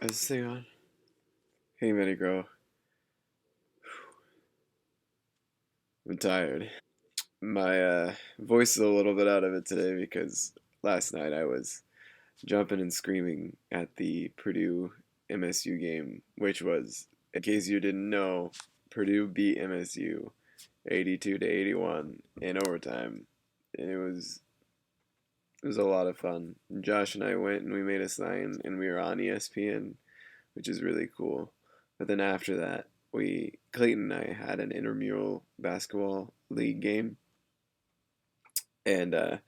Is this thing on? Hey, Manny Grow. I'm tired. My voice is a little bit out of it today because last night I was jumping and screaming at the Purdue MSU game, which was, in case you didn't know, Purdue beat MSU 82 to 81 in overtime. And it was a lot of fun. Josh and I went and we made a sign and we were on ESPN, which is really cool. But then after that, Clayton and I had an intramural basketball league game, and that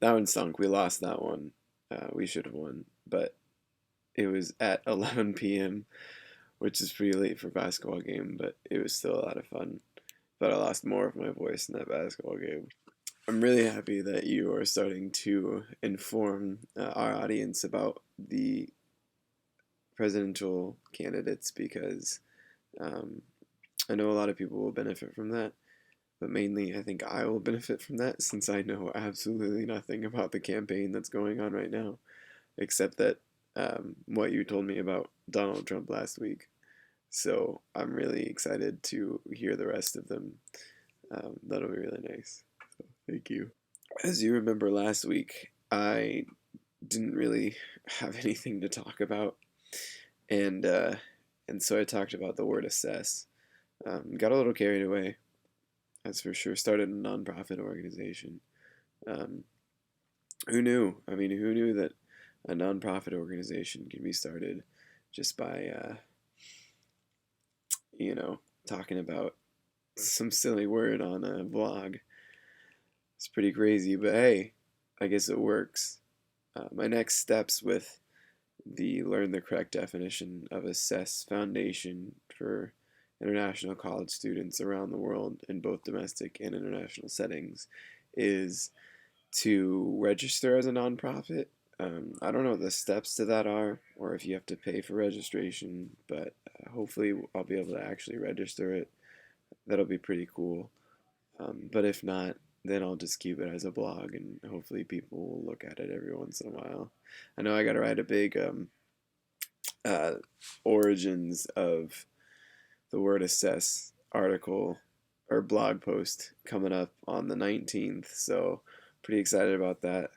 one sunk. We lost that one. We should have won, but it was at 11 p.m., which is pretty late for a basketball game, but it was still a lot of fun. But I lost more of my voice in that basketball game. I'm really happy that you are starting to inform our audience about the presidential candidates because um, I know a lot of people will benefit from that, but mainly I think I will benefit from that since I know absolutely nothing about the campaign that's going on right now, except that what you told me about Donald Trump last week. So I'm really excited to hear the rest of them. That'll be really nice. So, thank you. As you remember last week, I didn't really have anything to talk about, and uh, and so I talked about the word assess. Got a little carried away, that's for sure. Started a nonprofit organization. Um, who knew? I mean, who knew that a nonprofit organization can be started just by, you know, talking about some silly word on a blog? It's pretty crazy, but hey, I guess it works. My next steps with the Learn the Correct Definition of Assess Foundation for international college students around the world in both domestic and international settings is to register as a nonprofit. I don't know what the steps to that are, or if you have to pay for registration, but hopefully I'll be able to actually register it. That'll be pretty cool. But if not, then I'll just keep it as a blog, and hopefully people will look at it every once in a while. I know I got to write a big uh, origins of the word assess article or blog post coming up on the 19th, so pretty excited about that.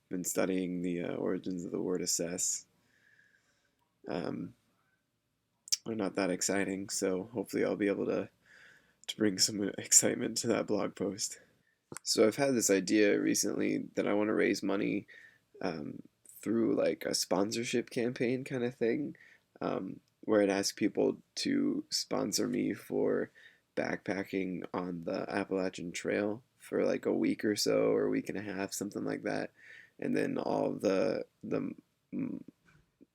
Been studying the origins of the word assess. Um, they're not that exciting, so hopefully I'll be able to bring some excitement to that blog post. So I've had this idea recently that I want to raise money um, through like a sponsorship campaign kind of thing, where I'd ask people to sponsor me for backpacking on the Appalachian Trail for like a week or so, or a week and a half, something like that, and then all the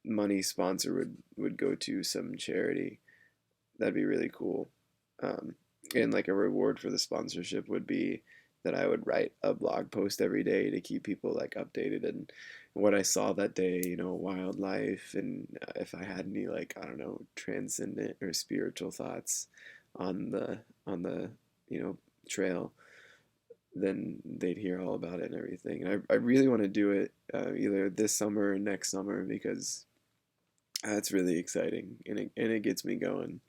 money sponsor would go to some charity. That'd be really cool. Um, and like a reward for the sponsorship would be that I would write a blog post every day to keep people like updated and what I saw that day, wildlife, and if I had any like I don't know transcendent or spiritual thoughts on the you know trail, then they'd hear all about it and everything. And I really want to do it either this summer or next summer because that's really exciting and it gets me going.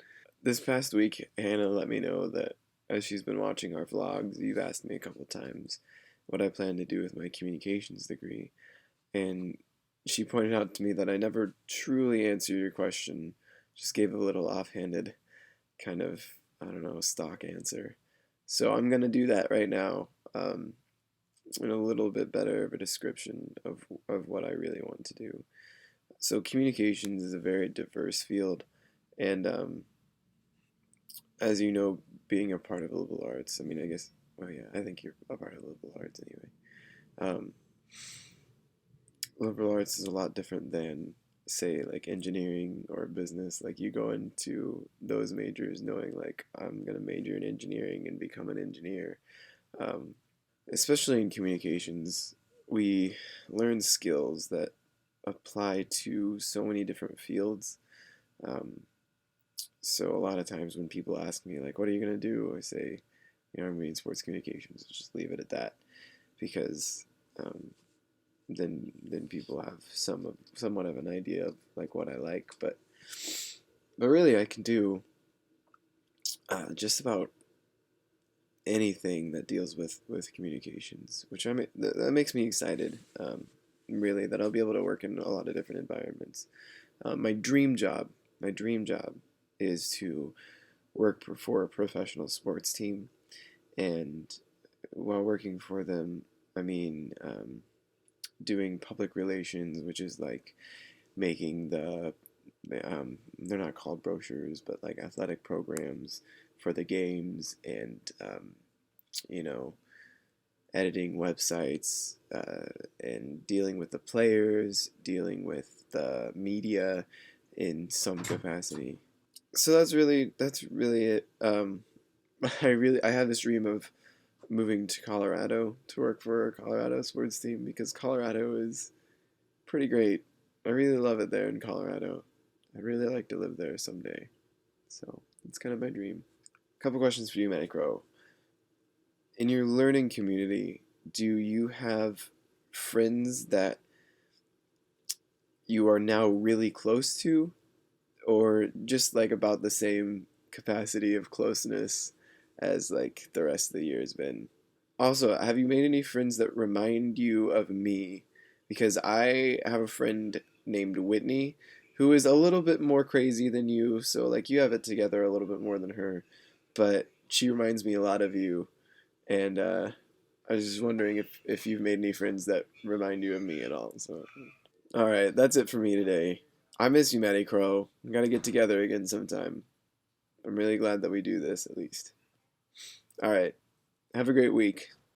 This past week, Hannah let me know that as she's been watching our vlogs, you've asked me a couple of times what I plan to do with my communications degree. And she pointed out to me that I never truly answered your question, just gave a little offhanded kind of, I don't know, stock answer. So I'm going to do that right now in a little bit better of a description of what I really want to do. So communications is a very diverse field. And as you know, being a part of liberal arts, I mean, I guess, well, yeah, I think you're a part of liberal arts anyway. Um, liberal arts is a lot different than, say, like engineering or business. Like, you go into those majors knowing, like, I'm going to major in engineering and become an engineer. Um, Especially in communications, we learn skills that apply to so many different fields. Um, So a lot of times when people ask me like, "What are you gonna do?" I say, "I'm reading sports communications." Just leave it at that because um, then people have somewhat of an idea of like what I like. But really, I can do just about anything that deals with communications, which that makes me excited. Really, that I'll be able to work in a lot of different environments. My dream job, my dream job, is to work for a professional sports team, and while working for them, I mean doing public relations, which is like making they're not called brochures, but like athletic programs for the games, and you know, editing websites, and dealing with the players, dealing with the media in some capacity. So that's really it. I have this dream of moving to Colorado to work for a Colorado sports team because Colorado is pretty great. I really love it there in Colorado. I'd really like to live there someday. So it's kind of my dream. A couple questions for you, Manny Crow. In your learning community, do you have friends that you are now really close to, or just like about the same capacity of closeness as like the rest of the year has been? Also, have you made any friends that remind you of me? Because I have a friend named Whitney who is a little bit more crazy than you, so like you have it together a little bit more than her, but she reminds me a lot of you, and I was just wondering if you've made any friends that remind you of me at all. So, all right, that's it for me today. I miss you, Matty Crow. We gotta get together again sometime. I'm really glad that we do this at least. All right, have a great week.